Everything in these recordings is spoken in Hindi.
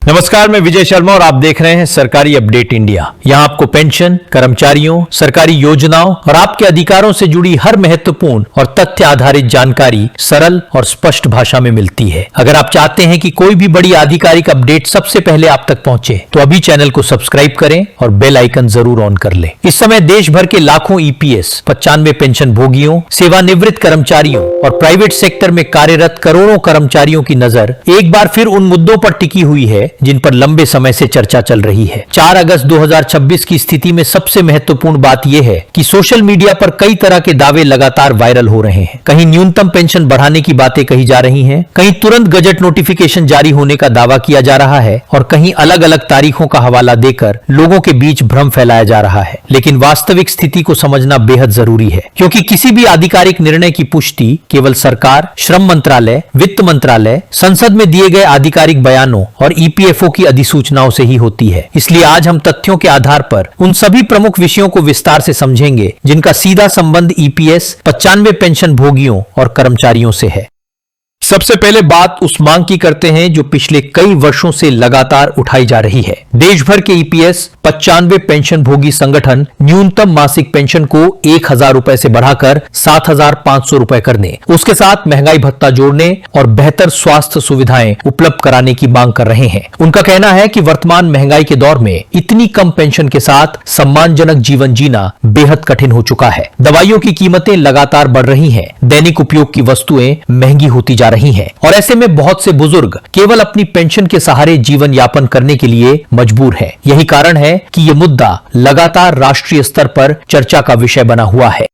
नमस्कार, मैं विजय शर्मा और आप देख रहे हैं सरकारी अपडेट इंडिया। यहां आपको पेंशन, कर्मचारियों, सरकारी योजनाओं और आपके अधिकारों से जुड़ी हर महत्वपूर्ण और तथ्य आधारित जानकारी सरल और स्पष्ट भाषा में मिलती है। अगर आप चाहते हैं कि कोई भी बड़ी आधिकारिक अपडेट सबसे पहले आप तक पहुंचे, तो अभी चैनल को सब्सक्राइब करें और बेल आइकन जरूर ऑन कर लें। इस समय देश भर के लाखों ईपीएस, 95 पेंशन भोगियों, सेवानिवृत्त कर्मचारियों और प्राइवेट सेक्टर में कार्यरत करोड़ों कर्मचारियों की नजर एक बार फिर उन मुद्दों पर टिकी हुई है जिन पर लंबे समय से चर्चा चल रही है। 4 अगस्त 2026 की स्थिति में सबसे महत्वपूर्ण बात यह है कि सोशल मीडिया पर कई तरह के दावे लगातार वायरल हो रहे हैं। कहीं न्यूनतम पेंशन बढ़ाने की बातें कही जा रही हैं, कहीं तुरंत गजट नोटिफिकेशन जारी होने का दावा किया जा रहा है और कहीं अलग अलग तारीखों का हवाला देकर लोगों के बीच भ्रम फैलाया जा रहा है। लेकिन वास्तविक स्थिति को समझना बेहद जरूरी है, क्योंकि किसी भी आधिकारिक निर्णय की पुष्टि केवल सरकार, श्रम मंत्रालय, वित्त मंत्रालय, संसद में दिए गए आधिकारिक बयानों और ईपीएफओ की अधिसूचनाओं से ही होती है। इसलिए आज हम तथ्यों के आधार पर उन सभी प्रमुख विषयों को विस्तार से समझेंगे जिनका सीधा संबंध ईपीएस, 95 पेंशन भोगियों और कर्मचारियों से है। सबसे पहले बात उस मांग की करते हैं जो पिछले कई वर्षों से लगातार उठाई जा रही है। देश भर के ईपीएस, 95 पेंशन भोगी संगठन न्यूनतम मासिक पेंशन को 1000 रुपए से बढ़ाकर 7500 रुपए करने, उसके साथ महंगाई भत्ता जोड़ने और बेहतर स्वास्थ्य सुविधाएं उपलब्ध कराने की मांग कर रहे हैं। उनका कहना है कि वर्तमान महंगाई के दौर में इतनी कम पेंशन के साथ सम्मानजनक जीवन जीना बेहद कठिन हो चुका है। दवाइयों की कीमतें लगातार बढ़ रही हैं, दैनिक उपयोग की वस्तुएं महंगी होती जा रही हैं और ऐसे में बहुत से बुजुर्ग केवल अपनी पेंशन के सहारे जीवन यापन करने के लिए मजबूर हैं। यही कारण है कि यह मुद्दा लगातार राष्ट्रीय स्तर पर चर्चा का विषय बना हुआ है।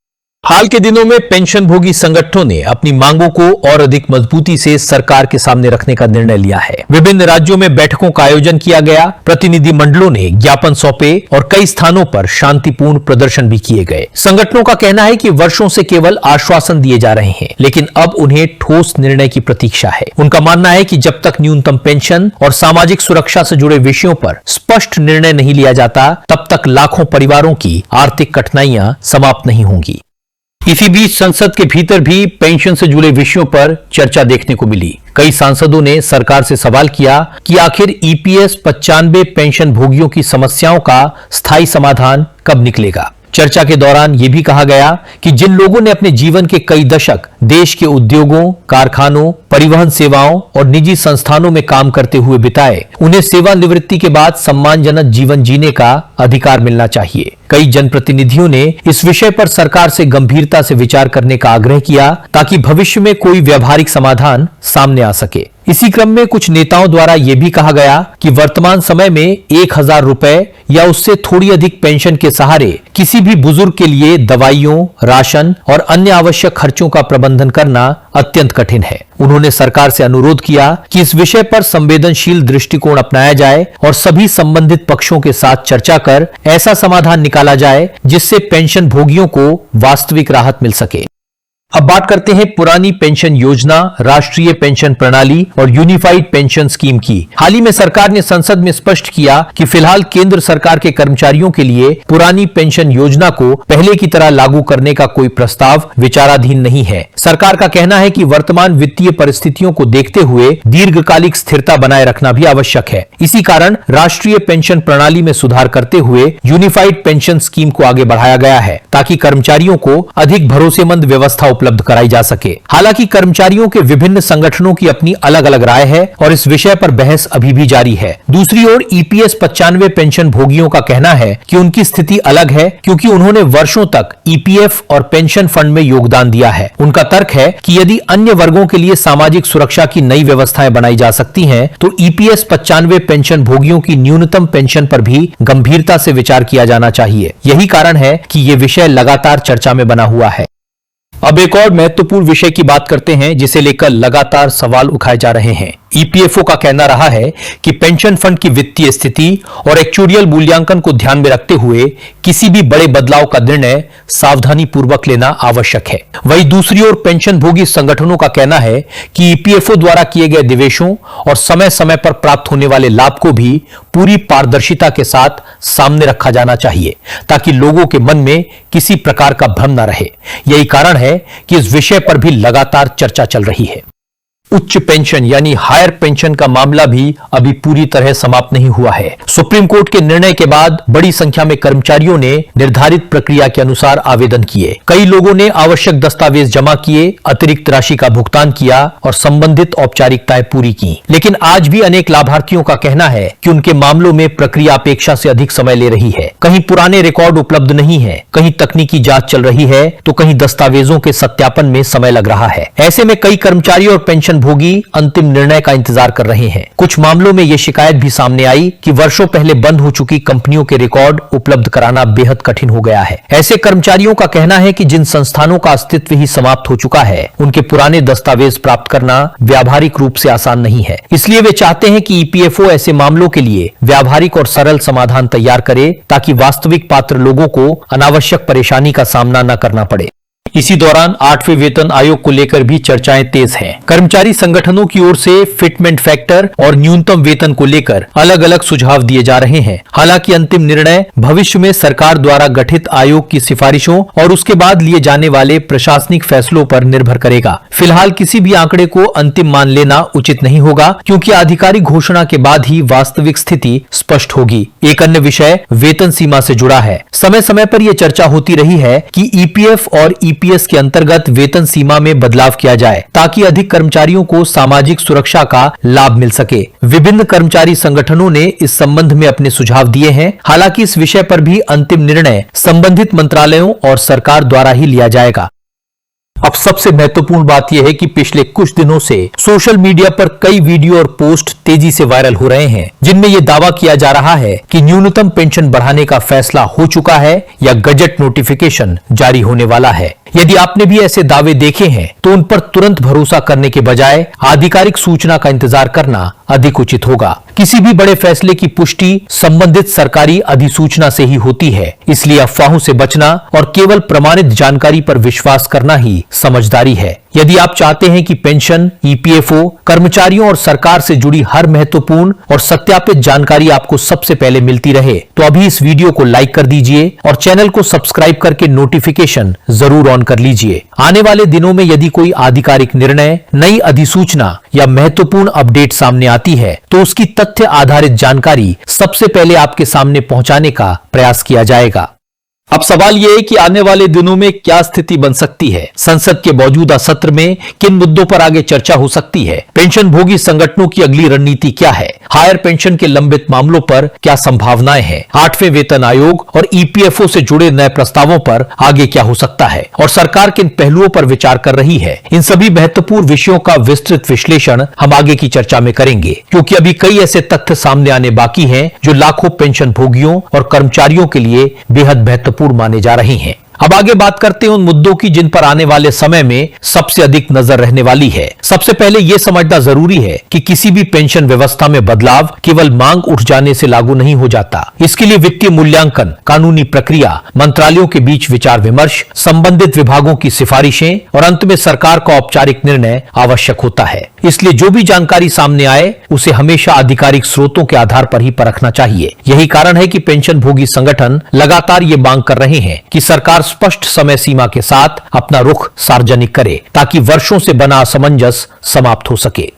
हाल के दिनों में पेंशन भोगी संगठनों ने अपनी मांगों को और अधिक मजबूती से सरकार के सामने रखने का निर्णय लिया है। विभिन्न राज्यों में बैठकों का आयोजन किया गया, प्रतिनिधि मंडलों ने ज्ञापन सौंपे और कई स्थानों पर शांतिपूर्ण प्रदर्शन भी किए गए। संगठनों का कहना है कि वर्षों से केवल आश्वासन दिए जा रहे हैं, लेकिन अब उन्हें ठोस निर्णय की प्रतीक्षा है। उनका मानना है कि जब तक न्यूनतम पेंशन और सामाजिक सुरक्षा से जुड़े विषयों पर स्पष्ट निर्णय नहीं लिया जाता, तब तक लाखों परिवारों की आर्थिक कठिनाइयां समाप्त नहीं होंगी। इसी बीच संसद के भीतर भी पेंशन से जुड़े विषयों पर चर्चा देखने को मिली। कई सांसदों ने सरकार से सवाल किया कि आखिर ईपीएस, 95 पेंशन भोगियों की समस्याओं का स्थायी समाधान कब निकलेगा। चर्चा के दौरान यह भी कहा गया कि जिन लोगों ने अपने जीवन के कई दशक देश के उद्योगों, कारखानों, परिवहन सेवाओं और निजी संस्थानों में काम करते हुए बिताए, उन्हें सेवानिवृत्ति के बाद सम्मानजनक जीवन जीने का अधिकार मिलना चाहिए। कई जनप्रतिनिधियों ने इस विषय पर सरकार से गंभीरता से विचार करने का आग्रह किया, ताकि भविष्य में कोई व्यावहारिक समाधान सामने आ सके। इसी क्रम में कुछ नेताओं द्वारा यह भी कहा गया कि वर्तमान समय में 1000 रुपए या उससे थोड़ी अधिक पेंशन के सहारे किसी भी बुजुर्ग के लिए दवाइयों, राशन और अन्य आवश्यक खर्चों का प्रबंधन करना अत्यंत कठिन है। उन्होंने सरकार से अनुरोध किया कि इस विषय पर संवेदनशील दृष्टिकोण अपनाया जाए और सभी संबंधित पक्षों के साथ चर्चा कर ऐसा समाधान निकाला जाए जिससे पेंशन भोगियों को वास्तविक राहत मिल सके। अब बात करते हैं पुरानी पेंशन योजना, राष्ट्रीय पेंशन प्रणाली और यूनिफाइड पेंशन स्कीम की। हाल ही में सरकार ने संसद में स्पष्ट किया कि फिलहाल केंद्र सरकार के कर्मचारियों के लिए पुरानी पेंशन योजना को पहले की तरह लागू करने का कोई प्रस्ताव विचाराधीन नहीं है। सरकार का कहना है कि वर्तमान वित्तीय परिस्थितियों को देखते हुए दीर्घकालिक स्थिरता बनाए रखना भी आवश्यक है। इसी कारण राष्ट्रीय पेंशन प्रणाली में सुधार करते हुए यूनिफाइड पेंशन स्कीम को आगे बढ़ाया गया है, ताकि कर्मचारियों को अधिक भरोसेमंद व्यवस्था उपलब्ध कराई जा सके। हालांकि कर्मचारियों के विभिन्न संगठनों की अपनी अलग अलग राय है और इस विषय पर बहस अभी भी जारी है। दूसरी ओर ईपीएस, 95 पेंशन भोगियों का कहना है कि उनकी स्थिति अलग है, क्योंकि उन्होंने वर्षों तक ईपीएफ और पेंशन फंड में योगदान दिया है। उनका तर्क है कि यदि अन्य वर्गों के लिए सामाजिक सुरक्षा की नई व्यवस्थाएं बनाई जा सकती हैं, तो ईपीएस, 95 पेंशन भोगियों की न्यूनतम पेंशन पर भी गंभीरता से विचार किया जाना चाहिए। यही कारण है कि यह विषय लगातार चर्चा में बना हुआ है। अब एक और महत्वपूर्ण विषय की बात करते हैं जिसे लेकर लगातार सवाल उठाए जा रहे हैं। ईपीएफओ का कहना रहा है कि पेंशन फंड की वित्तीय स्थिति और एक्चुरियल मूल्यांकन को ध्यान में रखते हुए किसी भी बड़े बदलाव का निर्णय सावधानी पूर्वक लेना आवश्यक है। वहीं दूसरी ओर पेंशन भोगी संगठनों का कहना है कि ईपीएफओ द्वारा किए गए निवेशों और समय समय पर प्राप्त होने वाले लाभ को भी पूरी पारदर्शिता के साथ सामने रखा जाना चाहिए, ताकि लोगों के मन में किसी प्रकार का भ्रम न रहे। यही कारण है कि इस विषय पर भी लगातार चर्चा चल रही है। उच्च पेंशन यानी हायर पेंशन का मामला भी अभी पूरी तरह समाप्त नहीं हुआ है। सुप्रीम कोर्ट के निर्णय के बाद बड़ी संख्या में कर्मचारियों ने निर्धारित प्रक्रिया के अनुसार आवेदन किए। कई लोगों ने आवश्यक दस्तावेज जमा किए, अतिरिक्त राशि का भुगतान किया और संबंधित औपचारिकताएं पूरी की। लेकिन आज भी अनेक लाभार्थियों का कहना है कि उनके मामलों में प्रक्रिया अपेक्षा से अधिक समय ले रही है। कहीं पुराने रिकॉर्ड उपलब्ध नहीं है, कहीं तकनीकी जांच चल रही है, तो कहीं दस्तावेजों के सत्यापन में समय लग रहा है। ऐसे में कई कर्मचारी और पेंशन भोगी अंतिम निर्णय का इंतजार कर रहे हैं। कुछ मामलों में यह शिकायत भी सामने आई कि वर्षों पहले बंद हो चुकी कंपनियों के रिकॉर्ड उपलब्ध कराना बेहद कठिन हो गया है। ऐसे कर्मचारियों का कहना है कि जिन संस्थानों का अस्तित्व ही समाप्त हो चुका है, उनके पुराने दस्तावेज प्राप्त करना व्यावहारिक रूप से आसान नहीं है। इसलिए वे चाहते हैं कि ईपीएफओ ऐसे मामलों के लिए व्यावहारिक और सरल समाधान तैयार करे, ताकि वास्तविक पात्र लोगों को अनावश्यक परेशानी का सामना न करना पड़े। इसी दौरान 8वें वेतन आयोग को लेकर भी चर्चाएं तेज हैं। कर्मचारी संगठनों की ओर से फिटमेंट फैक्टर और न्यूनतम वेतन को लेकर अलग अलग सुझाव दिए जा रहे हैं। हालांकि अंतिम निर्णय भविष्य में सरकार द्वारा गठित आयोग की सिफारिशों और उसके बाद लिए जाने वाले प्रशासनिक फैसलों पर निर्भर करेगा। फिलहाल किसी भी आंकड़े को अंतिम मान लेना उचित नहीं होगा, क्योंकि आधिकारिक घोषणा के बाद ही वास्तविक स्थिति स्पष्ट होगी। एक अन्य विषय वेतन सीमा से जुड़ा है। समय समय पर यह चर्चा होती रही है कि ईपीएफ और ईपीएस के अंतर्गत वेतन सीमा में बदलाव किया जाए, ताकि अधिक कर्मचारियों को सामाजिक सुरक्षा का लाभ मिल सके। विभिन्न कर्मचारी संगठनों ने इस संबंध में अपने सुझाव दिए हैं। हालांकि इस विषय पर भी अंतिम निर्णय संबंधित मंत्रालयों और सरकार द्वारा ही लिया जाएगा। अब सबसे महत्वपूर्ण बात यह है कि पिछले कुछ दिनों से सोशल मीडिया पर कई वीडियो और पोस्ट तेजी से वायरल हो रहे हैं, जिनमें यह दावा किया जा रहा है कि न्यूनतम पेंशन बढ़ाने का फैसला हो चुका है या गजट नोटिफिकेशन जारी होने वाला है। यदि आपने भी ऐसे दावे देखे हैं, तो उन पर तुरंत भरोसा करने के बजाय आधिकारिक सूचना का इंतजार करना अधिक उचित होगा। किसी भी बड़े फैसले की पुष्टि संबंधित सरकारी अधिसूचना से ही होती है, इसलिए अफवाहों से बचना और केवल प्रमाणित जानकारी पर विश्वास करना ही समझदारी है। यदि आप चाहते हैं कि पेंशन, ईपीएफओ, कर्मचारियों और सरकार से जुड़ी हर महत्वपूर्ण और सत्यापित जानकारी आपको सबसे पहले मिलती रहे, तो अभी इस वीडियो को लाइक कर दीजिए और चैनल को सब्सक्राइब करके नोटिफिकेशन जरूर ऑन कर लीजिए। आने वाले दिनों में यदि कोई आधिकारिक निर्णय, नई अधिसूचना या महत्वपूर्ण अपडेट सामने आती है, तो उसकी तथ्य आधारित जानकारी सबसे पहले आपके सामने पहुंचाने का प्रयास किया जाएगा। अब सवाल यह है कि आने वाले दिनों में क्या स्थिति बन सकती है। संसद के मौजूदा सत्र में किन मुद्दों पर आगे चर्चा हो सकती है। पेंशन भोगी संगठनों की अगली रणनीति क्या है। हायर पेंशन के लंबित मामलों पर क्या संभावनाएं हैं। 8वें वेतन आयोग और ईपीएफओ से जुड़े नए प्रस्तावों पर आगे क्या हो सकता है और सरकार किन पहलुओं पर विचार कर रही है। इन सभी महत्वपूर्ण विषयों का विस्तृत विश्लेषण हम आगे की चर्चा में करेंगे, क्योंकि अभी कई ऐसे तथ्य सामने आने बाकी हैं जो लाखों पेंशन भोगियों और कर्मचारियों के लिए बेहद महत्वपूर्ण माने जा रही हैं। अब आगे बात करते हैं उन मुद्दों की जिन पर आने वाले समय में सबसे अधिक नजर रहने वाली है। सबसे पहले यह समझना जरूरी है कि किसी भी पेंशन व्यवस्था में बदलाव केवल मांग उठ जाने से लागू नहीं हो जाता। इसके लिए वित्तीय मूल्यांकन, कानूनी प्रक्रिया, मंत्रालयों के बीच विचार विमर्श, संबंधित विभागों की सिफारिशें और अंत में सरकार का औपचारिक निर्णय आवश्यक होता है। इसलिए जो भी जानकारी सामने आए, उसे हमेशा आधिकारिक स्रोतों के आधार पर ही परखना चाहिए। यही कारण है कि पेंशन भोगी संगठन लगातार ये मांग कर रहे हैं कि सरकार स्पष्ट समय सीमा के साथ अपना रुख सार्वजनिक करे, ताकि वर्षों से बना असमंजस समाप्त हो सके।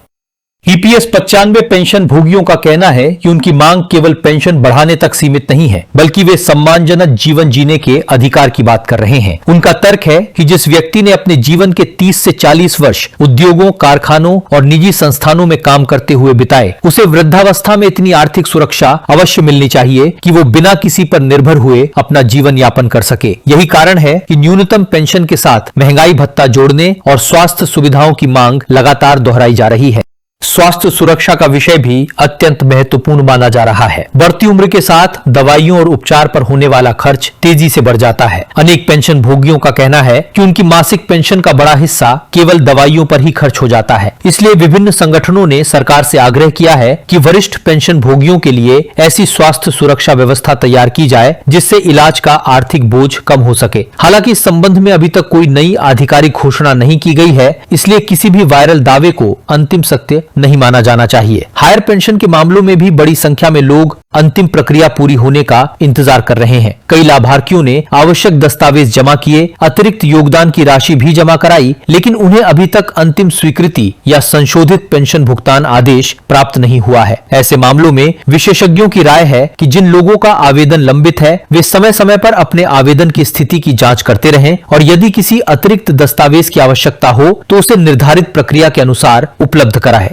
ईपीएस 95 पेंशन भोगियों का कहना है कि उनकी मांग केवल पेंशन बढ़ाने तक सीमित नहीं है, बल्कि वे सम्मानजनक जीवन जीने के अधिकार की बात कर रहे हैं। उनका तर्क है कि जिस व्यक्ति ने अपने जीवन के 30 से 40 वर्ष उद्योगों, कारखानों और निजी संस्थानों में काम करते हुए बिताए, उसे वृद्धावस्था में इतनी आर्थिक सुरक्षा अवश्य मिलनी चाहिए कि वो बिना किसी पर निर्भर हुए अपना जीवन यापन कर सके। यही कारण है कि न्यूनतम पेंशन के साथ महंगाई भत्ता जोड़ने और स्वास्थ्य सुविधाओं की मांग लगातार दोहराई जा रही है। स्वास्थ्य सुरक्षा का विषय भी अत्यंत महत्वपूर्ण माना जा रहा है। बढ़ती उम्र के साथ दवाइयों और उपचार पर होने वाला खर्च तेजी से बढ़ जाता है। अनेक पेंशन भोगियों का कहना है कि उनकी मासिक पेंशन का बड़ा हिस्सा केवल दवाइयों पर ही खर्च हो जाता है। इसलिए विभिन्न संगठनों ने सरकार से आग्रह किया है कि वरिष्ठ पेंशन भोगियों के लिए ऐसी स्वास्थ्य सुरक्षा व्यवस्था तैयार की जाए जिससे इलाज का आर्थिक बोझ कम हो सके। हालांकि इस संबंध में अभी तक कोई नई आधिकारिक घोषणा नहीं की गई है, इसलिए किसी भी वायरल दावे को अंतिम सत्य नहीं माना जाना चाहिए। हायर पेंशन के मामलों में भी बड़ी संख्या में लोग अंतिम प्रक्रिया पूरी होने का इंतजार कर रहे हैं। कई लाभार्थियों ने आवश्यक दस्तावेज जमा किए, अतिरिक्त योगदान की राशि भी जमा कराई, लेकिन उन्हें अभी तक अंतिम स्वीकृति या संशोधित पेंशन भुगतान आदेश प्राप्त नहीं हुआ है। ऐसे मामलों में विशेषज्ञों की राय है कि जिन लोगों का आवेदन लंबित है वे समय समय पर अपने आवेदन की स्थिति की जांच करते रहें और यदि किसी अतिरिक्त दस्तावेज की आवश्यकता हो तो उसे निर्धारित प्रक्रिया के अनुसार उपलब्ध कराएं।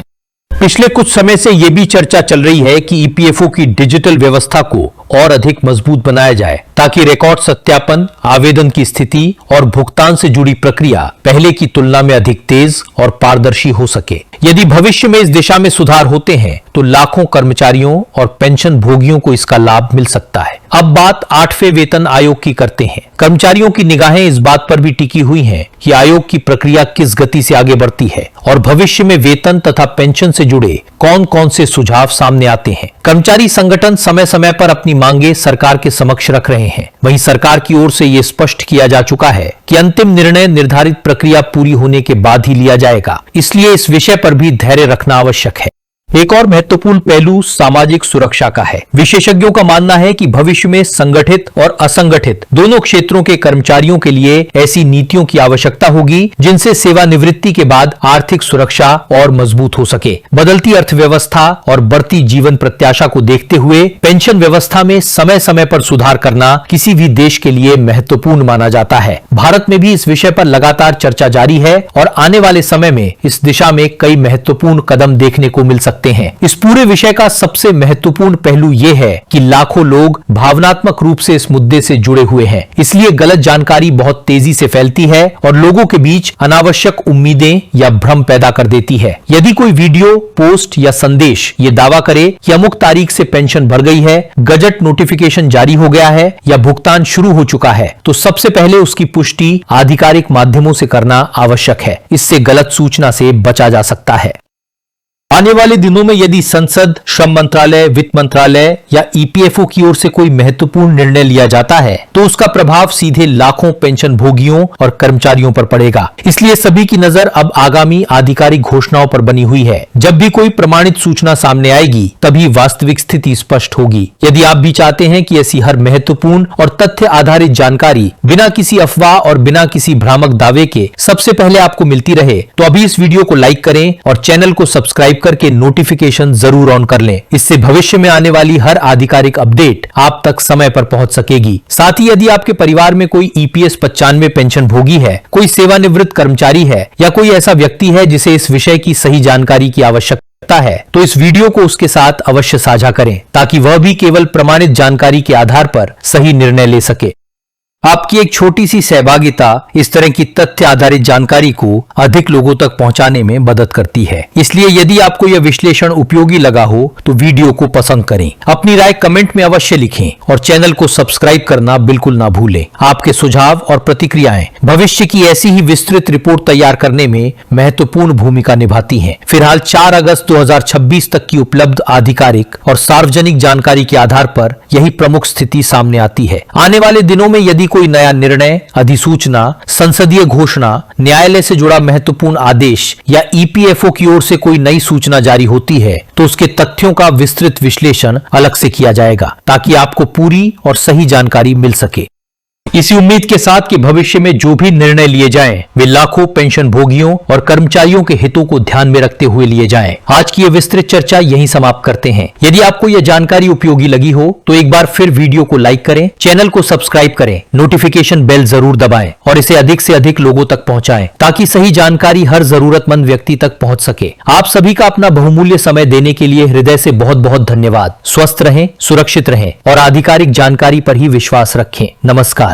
पिछले कुछ समय से ये भी चर्चा चल रही है कि ईपीएफओ की डिजिटल व्यवस्था को और अधिक मजबूत बनाया जाए ताकि रिकॉर्ड सत्यापन, आवेदन की स्थिति और भुगतान से जुड़ी प्रक्रिया पहले की तुलना में अधिक तेज और पारदर्शी हो सके। यदि भविष्य में इस दिशा में सुधार होते हैं तो लाखों कर्मचारियों और पेंशन भोगियों को इसका लाभ मिल सकता है। अब बात 8वें वेतन आयोग की करते हैं। कर्मचारियों की निगाहें इस बात पर भी टिकी हुई हैं कि आयोग की प्रक्रिया किस गति से आगे बढ़ती है और भविष्य में वेतन तथा पेंशन से जुड़े कौन कौन से सुझाव सामने आते हैं। कर्मचारी संगठन समय समय पर अपनी मांगे सरकार के समक्ष रख रहे हैं। वहीं सरकार की ओर से यह स्पष्ट किया जा चुका है कि अंतिम निर्णय निर्धारित प्रक्रिया पूरी होने के बाद ही लिया जाएगा। इसलिए इस विषय पर भी धैर्य रखना आवश्यक है। एक और महत्वपूर्ण पहलू सामाजिक सुरक्षा का है। विशेषज्ञों का मानना है कि भविष्य में संगठित और असंगठित दोनों क्षेत्रों के कर्मचारियों के लिए ऐसी नीतियों की आवश्यकता होगी जिनसे सेवानिवृत्ति के बाद आर्थिक सुरक्षा और मजबूत हो सके। बदलती अर्थव्यवस्था और बढ़ती जीवन प्रत्याशा को देखते हुए पेंशन व्यवस्था में समय समय पर सुधार करना किसी भी देश के लिए महत्वपूर्ण माना जाता है। भारत में भी इस विषय पर लगातार चर्चा जारी है और आने वाले समय में इस दिशा में कई महत्वपूर्ण कदम देखने को मिल सकते हैं। इस पूरे विषय का सबसे महत्वपूर्ण पहलू यह है कि लाखों लोग भावनात्मक रूप से इस मुद्दे से जुड़े हुए हैं। इसलिए गलत जानकारी बहुत तेजी से फैलती है और लोगों के बीच अनावश्यक उम्मीदें या भ्रम पैदा कर देती है। यदि कोई वीडियो, पोस्ट या संदेश ये दावा करे कि अमुक तारीख से पेंशन भर गई है, गजट नोटिफिकेशन जारी हो गया है या भुगतान शुरू हो चुका है, तो सबसे पहले उसकी पुष्टि आधिकारिक माध्यमों से करना आवश्यक है। इससे गलत सूचना से बचा जा सकता है। आने वाले दिनों में यदि संसद, श्रम मंत्रालय, वित्त मंत्रालय या ईपीएफओ की ओर से कोई महत्वपूर्ण निर्णय लिया जाता है तो उसका प्रभाव सीधे लाखों पेंशन भोगियों और कर्मचारियों पर पड़ेगा। इसलिए सभी की नजर अब आगामी आधिकारिक घोषणाओं पर बनी हुई है। जब भी कोई प्रमाणित सूचना सामने आएगी तभी वास्तविक स्थिति स्पष्ट होगी। यदि आप भी चाहते हैं कि ऐसी हर महत्वपूर्ण और तथ्य आधारित जानकारी बिना किसी अफवाह और बिना किसी भ्रामक दावे के सबसे पहले आपको मिलती रहे तो अभी इस वीडियो को लाइक करें और चैनल को सब्सक्राइब करके नोटिफिकेशन जरूर ऑन कर लें। इससे भविष्य में आने वाली हर आधिकारिक अपडेट आप तक समय पर पहुंच सकेगी। साथ ही यदि आपके परिवार में कोई ईपीएस 95 पेंशन भोगी है, कोई सेवानिवृत्त कर्मचारी है या कोई ऐसा व्यक्ति है जिसे इस विषय की सही जानकारी की आवश्यकता है तो इस वीडियो को उसके साथ अवश्य साझा करें ताकि वह भी केवल प्रमाणित जानकारी के आधार पर सही निर्णय ले सके। आपकी एक छोटी सी सहभागिता इस तरह की तथ्य आधारित जानकारी को अधिक लोगों तक पहुंचाने में मदद करती है। इसलिए यदि आपको यह विश्लेषण उपयोगी लगा हो तो वीडियो को पसंद करें, अपनी राय कमेंट में अवश्य लिखें और चैनल को सब्सक्राइब करना बिल्कुल ना भूलें। आपके सुझाव और प्रतिक्रियाएं भविष्य की ऐसी ही विस्तृत रिपोर्ट तैयार करने में महत्वपूर्ण भूमिका निभाती हैं। फिलहाल 4 अगस्त 2026 तक की उपलब्ध आधिकारिक और सार्वजनिक जानकारी के आधार पर यही प्रमुख स्थिति सामने आती है। आने वाले दिनों में यदि कोई नया निर्णय, अधिसूचना, संसदीय घोषणा, न्यायालय से जुड़ा महत्वपूर्ण आदेश या ईपीएफओ की ओर से कोई नई सूचना जारी होती है तो उसके तथ्यों का विस्तृत विश्लेषण अलग से किया जाएगा ताकि आपको पूरी और सही जानकारी मिल सके। इसी उम्मीद के साथ कि भविष्य में जो भी निर्णय लिए जाएं वे लाखों पेंशन भोगियों और कर्मचारियों के हितों को ध्यान में रखते हुए लिए जाएं। आज की यह विस्तृत चर्चा यहीं समाप्त करते हैं। यदि आपको यह जानकारी उपयोगी लगी हो तो एक बार फिर वीडियो को लाइक करें, चैनल को सब्सक्राइब करें, नोटिफिकेशन बेल जरूर दबाएं और इसे अधिक से अधिक लोगों तक पहुंचाएं ताकि सही जानकारी हर जरूरतमंद व्यक्ति तक पहुंच सके। आप सभी का अपना बहुमूल्य समय देने के लिए हृदय से बहुत बहुत धन्यवाद। स्वस्थ रहें, सुरक्षित रहें और आधिकारिक जानकारी पर ही विश्वास रखें। नमस्कार।